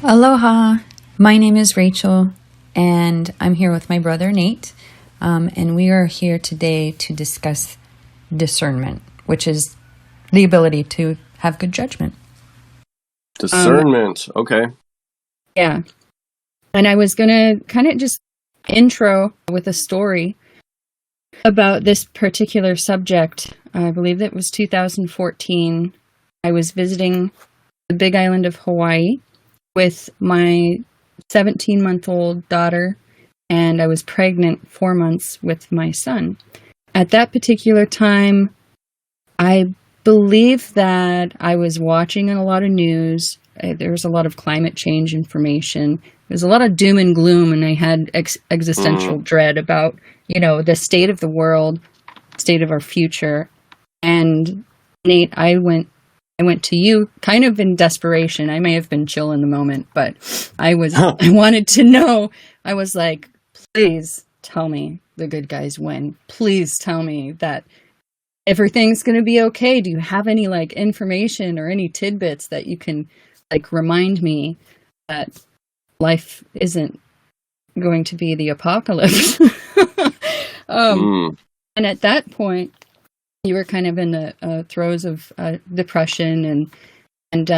Aloha, my name is Rachel, and I'm here with my brother Nate, and we are here today to discuss discernment, which is the ability to have good judgment. Discernment, okay. Yeah. And I was going to kind of just intro with a story about this particular subject. I believe it was 2014. I was visiting the big island of Hawaii with my 17-month-old daughter, and I was pregnant 4 months with my son. At that particular time, I believe that I was watching a lot of news. There was a lot of climate change information. There was a lot of doom and gloom, and I had existential dread about, the state of the world, state of our future. And Nate, I went to you kind of in desperation. I may have been chill in the moment, but I wanted to know. I was like, please tell me the good guys win. Please tell me that everything's going to be okay. Do you have any information or any tidbits that you can remind me that life isn't going to be the apocalypse? And at that point, you were kind of in the throes of depression and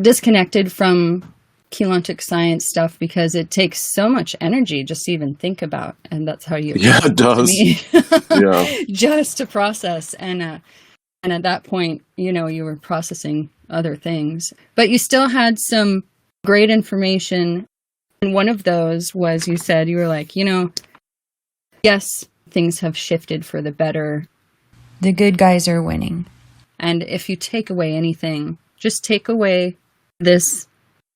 disconnected from Keylontic science stuff because it takes so much energy just to even think about, and that's how you it does. Yeah, just to process. And at that point, you were processing other things, but you still had some great information. And one of those was, you said, you were like, yes, things have shifted for the better. The good guys are winning. And if you take away anything, just take away this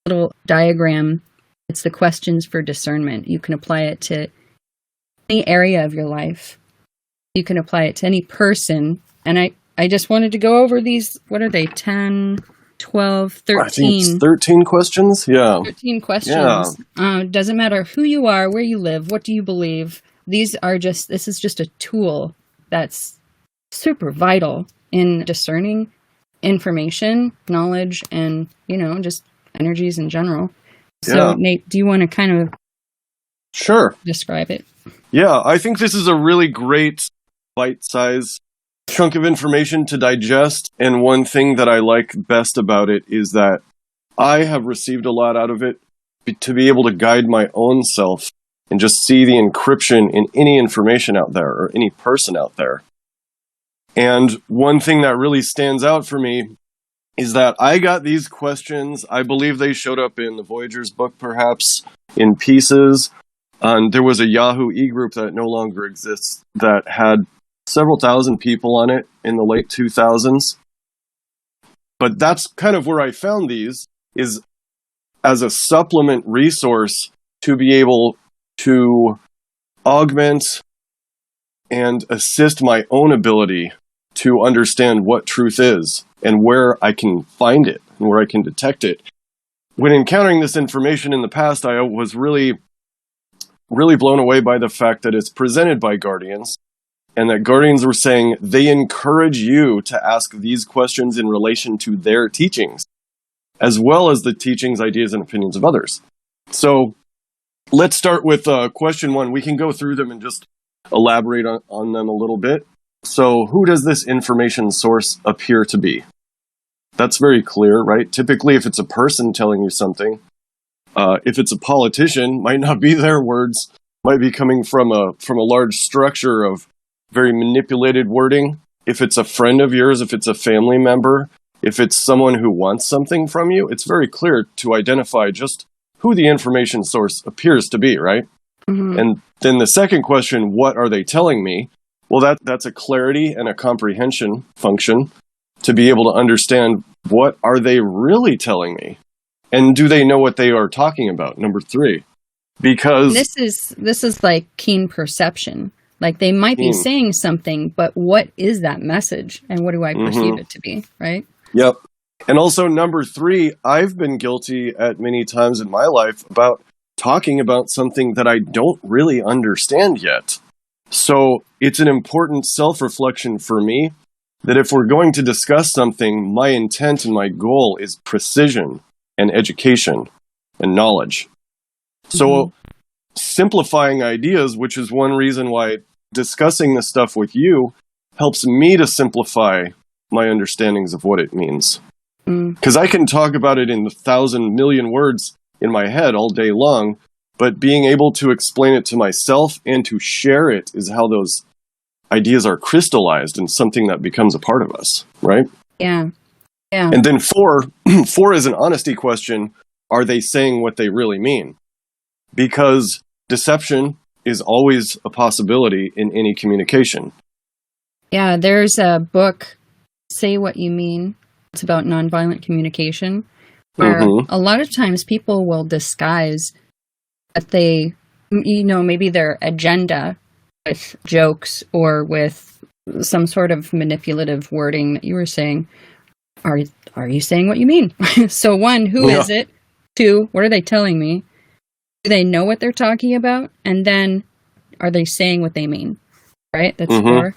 little diagram. It's the questions for discernment. You can apply it to any area of your life. You can apply it to any person. And I just wanted to go over these, what are they, 10, 12, 13? I think it's 13 questions, yeah. 13 questions. Yeah. Doesn't matter who you are, where you live, what do you believe. This is just a tool that's super vital in discerning information, knowledge, and, just energies in general. So, Nate, do you want to kind of describe it? Yeah, I think this is a really great bite-sized chunk of information to digest. And one thing that I like best about it is that I have received a lot out of it to be able to guide my own self and just see the encryption in any information out there or any person out there. And one thing that really stands out for me is that I got these questions. I believe they showed up in the Voyager's book, perhaps in pieces. There was a Yahoo e-group that no longer exists that had several thousand people on it in the late 2000s. But that's kind of where I found these, is as a supplement resource to be able to augment and assist my own ability to understand what truth is and where I can find it and where I can detect it. When encountering this information in the past, I was really, really blown away by the fact that it's presented by Guardians, and that Guardians were saying they encourage you to ask these questions in relation to their teachings, as well as the teachings, ideas, and opinions of others. So let's start with question 1. We can go through them and just elaborate on them a little bit. So who does this information source appear to be? That's very clear, right? Typically, if it's a person telling you something, if it's a politician, might not be their words, might be coming from a large structure of very manipulated wording. If it's a friend of yours, if it's a family member, if it's someone who wants something from you, it's very clear to identify just who the information source appears to be, right? Mm-hmm. And then the second question, what are they telling me? Well, that's a clarity and a comprehension function to be able to understand what are they really telling me? And do they know what they are talking about? Number 3, because this is like keen perception. Like they might be saying something, but what is that message? And what do I perceive it to be, right? Yep. And also number 3, I've been guilty at many times in my life about talking about something that I don't really understand yet. So it's an important self-reflection for me that if we're going to discuss something, my intent and my goal is precision and education. and knowledge. So simplifying ideas, which is one reason why discussing this stuff with you helps me to simplify my understandings of what it means. Because I can talk about it in 1,000 million words in my head all day long, but being able to explain it to myself and to share it is how those ideas are crystallized and something that becomes a part of us, right? Yeah. Yeah. And then four is an honesty question. Are they saying what they really mean? Because deception is always a possibility in any communication. Yeah, there's a book, Say What You Mean. It's about nonviolent communication, where a lot of times people will disguise that they, maybe their agenda with jokes or with some sort of manipulative wording that you were saying. Are you saying what you mean? So one, who is it? Two, what are they telling me? Do they know what they're talking about? And then, are they saying what they mean? Right? That's 4.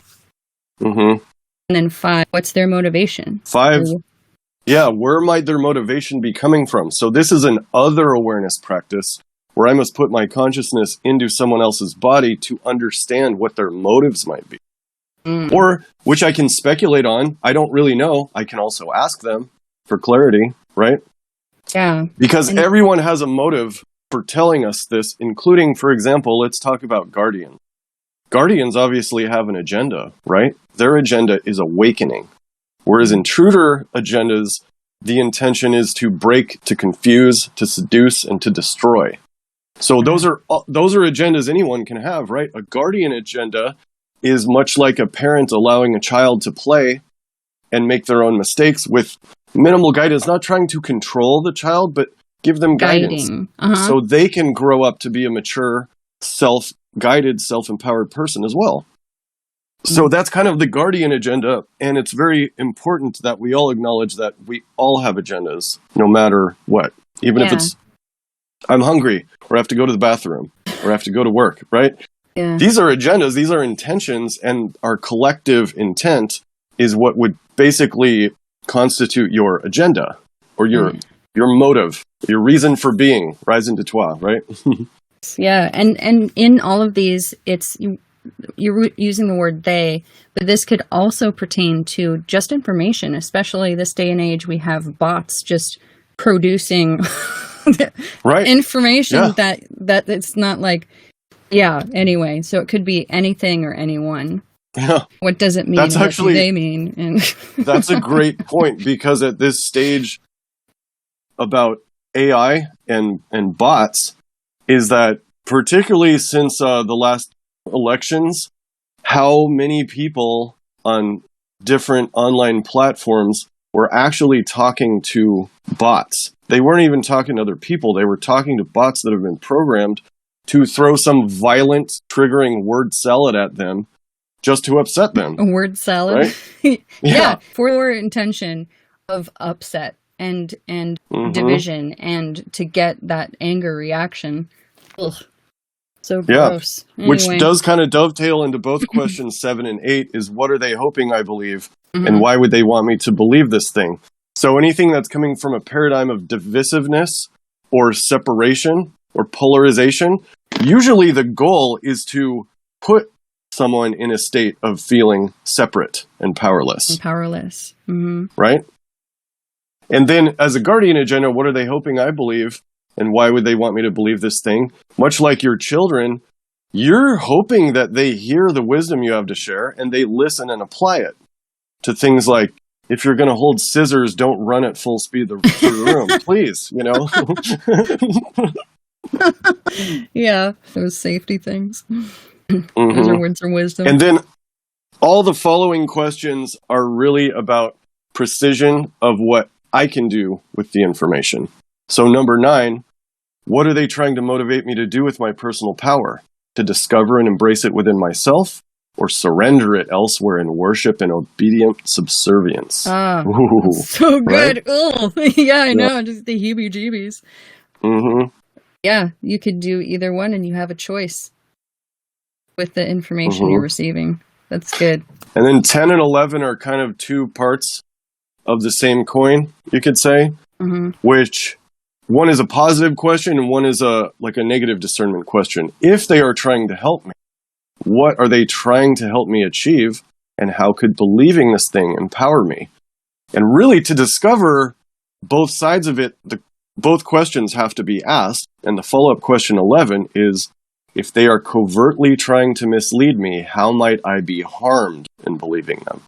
And then 5, what's their motivation? 5, where might their motivation be coming from? So this is an other awareness practice where I must put my consciousness into someone else's body to understand what their motives might be. Or, which I can speculate on. I don't really know. I can also ask them for clarity, right? Yeah. Because everyone has a motive for telling us this, including, for example, let's talk about guardians. Guardians obviously have an agenda, right? Their agenda is awakening. Whereas intruder agendas, the intention is to break, to confuse, to seduce, and to destroy. So those are agendas anyone can have, right? A guardian agenda is much like a parent allowing a child to play and make their own mistakes with minimal guidance, not trying to control the child, but give them guidance so they can grow up to be a mature, self-guided, self-empowered person as well. So that's kind of the guardian agenda, and it's very important that we all acknowledge that we all have agendas, no matter what. Even if it's, I'm hungry, or I have to go to the bathroom, or I have to go to work, right? Yeah. These are agendas, these are intentions, and our collective intent is what would basically constitute your agenda, or your motive, your reason for being, raison d'être, right? Yeah, and in all of these, you're using the word they, but this could also pertain to just information, especially this day and age. We have bots just producing information that it's not like, anyway. So it could be anything or anyone. Yeah. What does it mean? That's what do they mean? And that's a great point, because at this stage about AI and bots is that particularly since the last elections, how many people on different online platforms were actually talking to bots. They weren't even talking to other people. They were talking to bots that have been programmed to throw some violent, triggering word salad at them just to upset them. A word salad? Right? For intention of upset and division and to get that anger reaction. Ugh. So gross. Anyway. Which does kind of dovetail into both questions 7 and 8 is what are they hoping I believe and why would they want me to believe this thing? So anything that's coming from a paradigm of divisiveness or separation or polarization, usually the goal is to put someone in a state of feeling separate and powerless. Right? And then as a guardian agenda, what are they hoping I believe? And why would they want me to believe this thing? Much like your children, you're hoping that they hear the wisdom you have to share and they listen and apply it to things like, if you're going to hold scissors, don't run at full speed through the room, please, Yeah, those safety things. Those are words of wisdom. And then all the following questions are really about precision of what I can do with the information. So number 9, what are they trying to motivate me to do with my personal power? To discover and embrace it within myself or surrender it elsewhere in worship and obedient subservience? Ooh, so good. Right? Oh, yeah, I know. Just the heebie-jeebies. Yeah, you could do either one and you have a choice with the information you're receiving. That's good. And then 10 and 11 are kind of two parts of the same coin, you could say, which one is a positive question and one is a negative discernment question. If they are trying to help me, what are they trying to help me achieve? And how could believing this thing empower me? And really, to discover both sides of it, both questions have to be asked. And the follow-up question 11 is, if they are covertly trying to mislead me, how might I be harmed in believing them?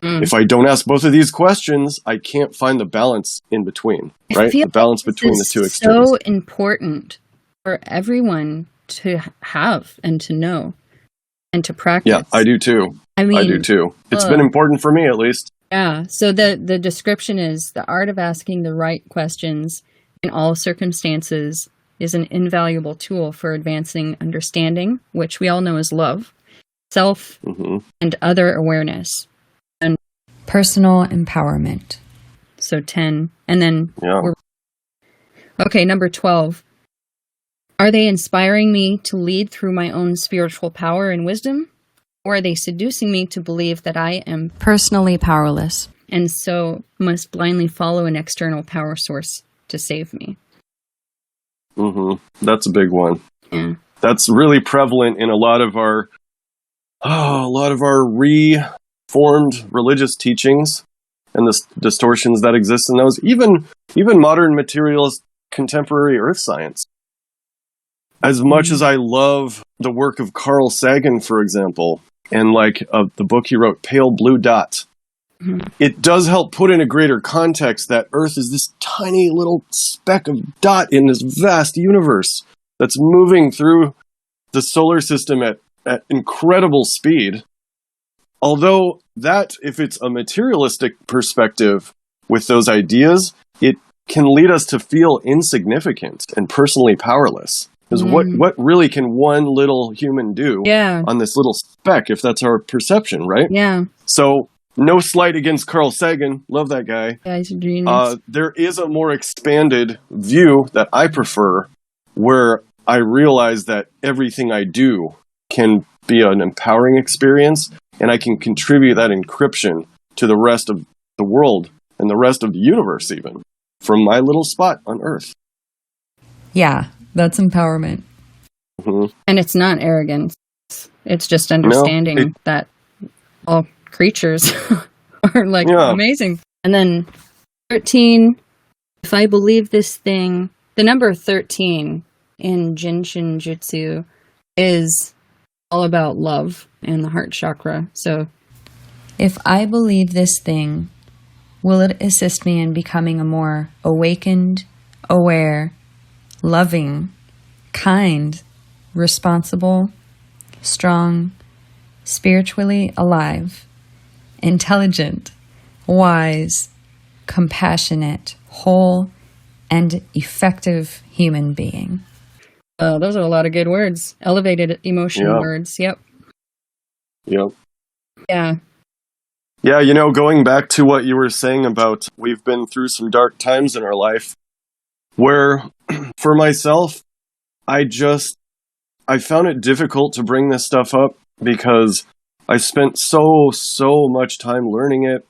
If I don't ask both of these questions, I can't find the balance in between, right? The balance between the two extremes. So important for everyone to have and to know and to practice. Yeah, I do too. I do too. It's been important for me, at least. Yeah. So the description is the art of asking the right questions in all circumstances is an invaluable tool for advancing understanding, which we all know is love, self, and other awareness. And personal empowerment. So 10. And then, okay, number 12. Are they inspiring me to lead through my own spiritual power and wisdom? Or are they seducing me to believe that I am personally powerless and so must blindly follow an external power source to save me? That's a big one. Yeah. That's really prevalent in a lot of our reformed religious teachings and the distortions that exist in those. Even modern materialist contemporary earth science. As much as I love the work of Carl Sagan, for example, and the book he wrote, Pale Blue Dot, it does help put in a greater context that Earth is this tiny little speck of dot in this vast universe that's moving through the solar system at incredible speed. Although that, if it's a materialistic perspective with those ideas, it can lead us to feel insignificant and personally powerless. Because what really can one little human do on this little speck, if that's our perception, right? Yeah. So, no slight against Carl Sagan. Love that guy. Yeah, he's a genius. There is a more expanded view that I prefer, where I realize that everything I do can be an empowering experience, and I can contribute that encryption to the rest of the world and the rest of the universe, even, from my little spot on Earth. Yeah. That's empowerment. And it's not arrogance. It's just understanding that all creatures are amazing. And then 13, if I believe this thing, the number 13 in Jinshin Jutsu is all about love and the heart chakra. So if I believe this thing, will it assist me in becoming a more awakened, aware, loving, kind, responsible, strong, spiritually alive, intelligent, wise, compassionate, whole, and effective human being? Those are a lot of good words. Elevated emotional words. Yep. Yeah. Yeah, going back to what you were saying about we've been through some dark times in our life, where for myself, I found it difficult to bring this stuff up because I spent so much time learning it.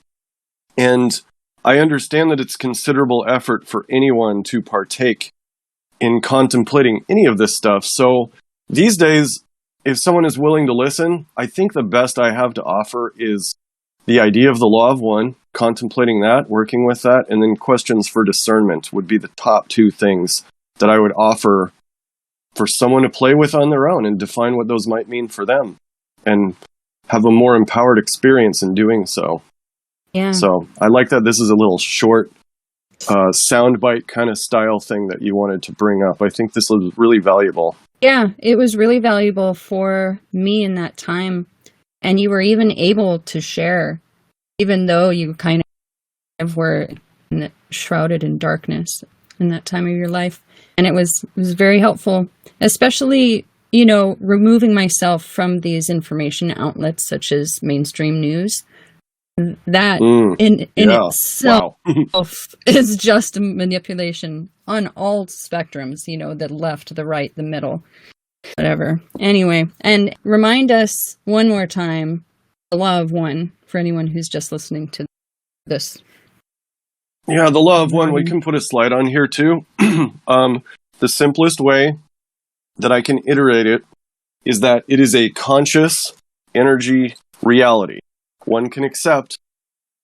And I understand that it's considerable effort for anyone to partake in contemplating any of this stuff. So these days, if someone is willing to listen, I think the best I have to offer is the idea of the law of one, contemplating that, working with that, and then questions for discernment would be the top two things that I would offer for someone to play with on their own and define what those might mean for them and have a more empowered experience in doing so. Yeah. So I like that this is a little short soundbite kind of style thing that you wanted to bring up. I think this was really valuable. Yeah, it was really valuable for me in that time. And you were even able to share, even though you kind of were shrouded in darkness in that time of your life. And it was very helpful, especially, removing myself from these information outlets such as mainstream news. That in itself is just a manipulation on all spectrums, the left, the right, the middle, whatever. Anyway, and remind us one more time, the law of one, for anyone who's just listening to this. Yeah, the law of one, we can put a slide on here too. The simplest way that I can iterate it is that it is a conscious energy reality. One can accept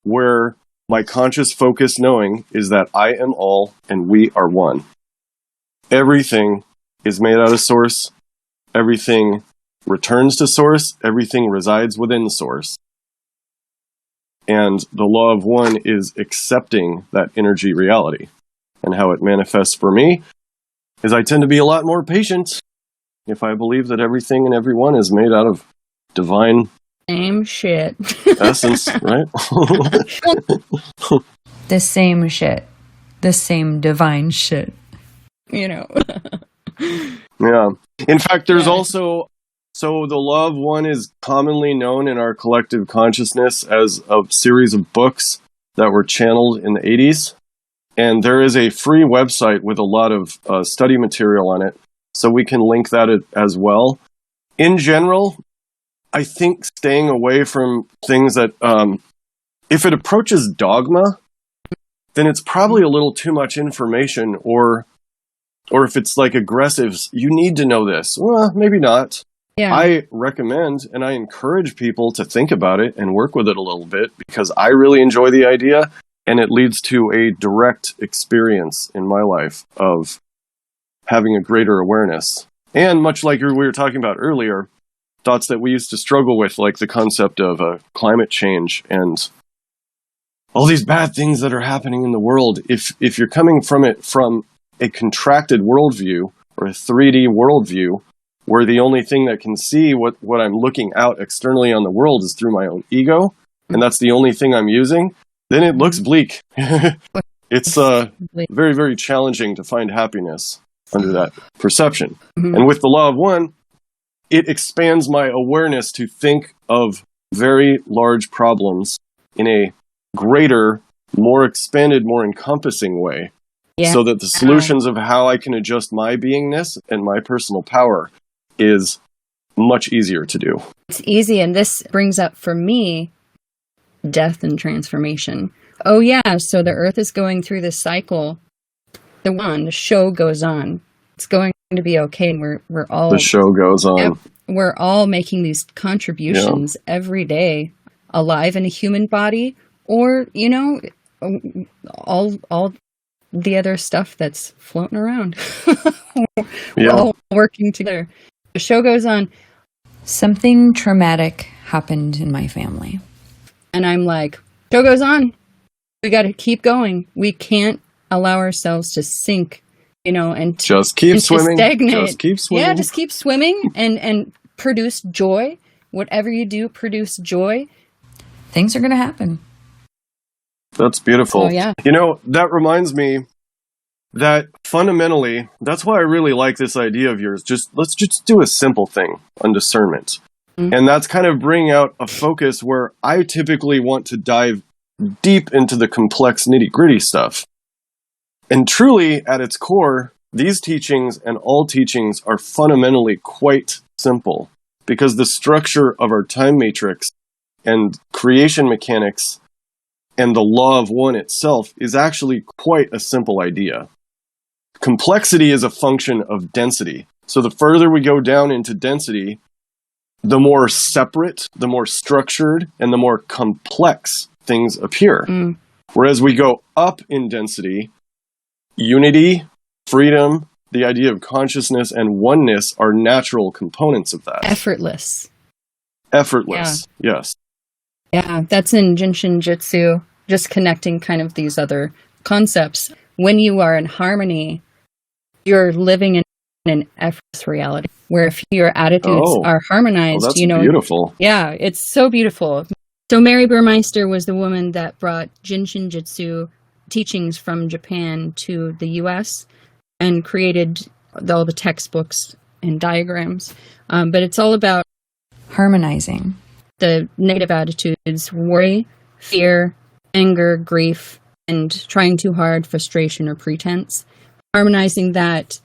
where my conscious focus knowing is that I am all and we are one. Everything is made out of source. Everything returns to source. Everything resides within the source. And the law of one is accepting that energy reality. And how it manifests for me is I tend to be a lot more patient if I believe that everything and everyone is made out of divine same shit. essence, right? The same shit. The same divine shit. You know. Yeah. In fact, there's also, so the law of one is commonly known in our collective consciousness as a series of books that were channeled in the 80s. And there is a free website with a lot of study material on it. So we can link that as well. In general, I think staying away from things that, if it approaches dogma, then it's probably a little too much information, or if it's like aggressive, you need to know this. Well, maybe not. Yeah. I recommend and I encourage people to think about it and work with it a little bit because I really enjoy the idea. And it leads to a direct experience in my life of having a greater awareness. And much like we were talking about earlier, thoughts that we used to struggle with, like the concept of climate change and all these bad things that are happening in the world. If you're coming from it from a contracted worldview or a 3D worldview, where the only thing that can see what I'm looking out externally on the world is through my own ego, and that's the only thing I'm using, then it looks bleak. It's very, very challenging to find happiness under that perception. Mm-hmm. And with the law of one, it expands my awareness to think of very large problems in a greater, more expanded, more encompassing way. Yeah. So that the solutions of how I can adjust my beingness and my personal power is much easier to do. It's easy, and this brings up for me death and transformation. Oh yeah, so the earth is going through this cycle. The show goes on. It's going to be okay. We're all the show goes on. Yep, we're all making these contributions every day, alive in a human body, or all the other stuff that's floating around. We're all working together. The show goes on. Something traumatic happened in my family. And I'm like, show goes on. We got to keep going. We can't allow ourselves to sink, and just keep swimming. Stagnate. Just keep swimming. Yeah, just keep swimming and produce joy. Whatever you do, produce joy. Things are going to happen. That's beautiful. Oh, yeah. That reminds me that fundamentally, that's why I really like this idea of yours. Let's just do a simple thing on discernment. Mm-hmm. And that's kind of bring out a focus where I typically want to dive deep into the complex nitty-gritty stuff. And truly, at its core, these teachings and all teachings are fundamentally quite simple because the structure of our time matrix and creation mechanics and the law of one itself is actually quite a simple idea. Complexity is a function of density. So the further we go down into density, the more separate, the more structured, and the more complex things appear. Mm. Whereas we go up in density, unity, freedom, the idea of consciousness, and oneness are natural components of that. Effortless. Effortless, yes. Yeah, that's in Jinshin Jitsu, just connecting kind of these other concepts. When you are in harmony, you're living in an effortless reality, where if your attitudes are harmonized, that's beautiful. Yeah, it's so beautiful. So Mary Burmeister was the woman that brought Jinshin Jitsu teachings from Japan to the U.S. and created all the textbooks and diagrams. But it's all about harmonizing the negative attitudes, worry, fear, anger, grief, and trying too hard, frustration, or pretense. Harmonizing that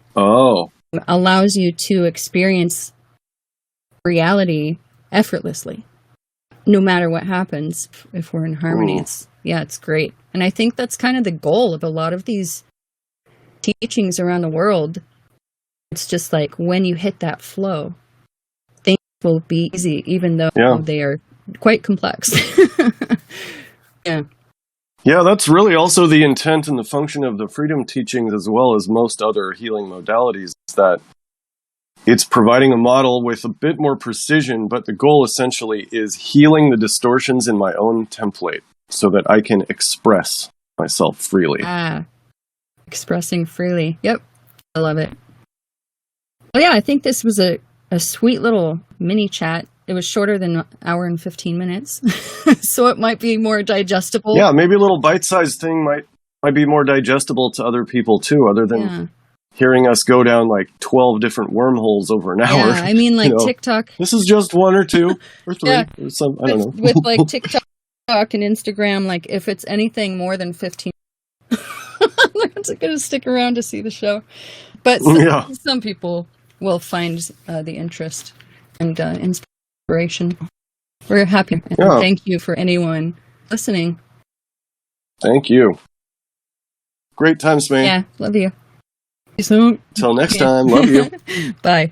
allows you to experience reality effortlessly. no matter what happens, if we're in harmony, it's great. And I think that's kind of the goal of a lot of these teachings around the world. It's just like when you hit that flow, things will be easy, even though they are quite complex. Yeah, that's really also the intent and the function of the freedom teachings, as well as most other healing modalities, is that it's providing a model with a bit more precision, but the goal essentially is healing the distortions in my own template so that I can express myself freely. Expressing freely. Yep. I love it. Well, yeah, I think this was a sweet little mini chat. It was shorter than an hour and 15 minutes, so it might be more digestible. Yeah, maybe a little bite-sized thing might be more digestible to other people too, other than hearing us go down like 12 different wormholes over an hour. Yeah, I mean, like TikTok. This is just one or two or three or some. I don't know. With like TikTok and Instagram, like if it's anything more than 15, I'm not going to stick around to see the show. But some people will find the interest and inspiration. We're happy. And thank you for anyone listening. Thank you. Great time, Smane. Yeah, love you. So, till next time, love you. Bye.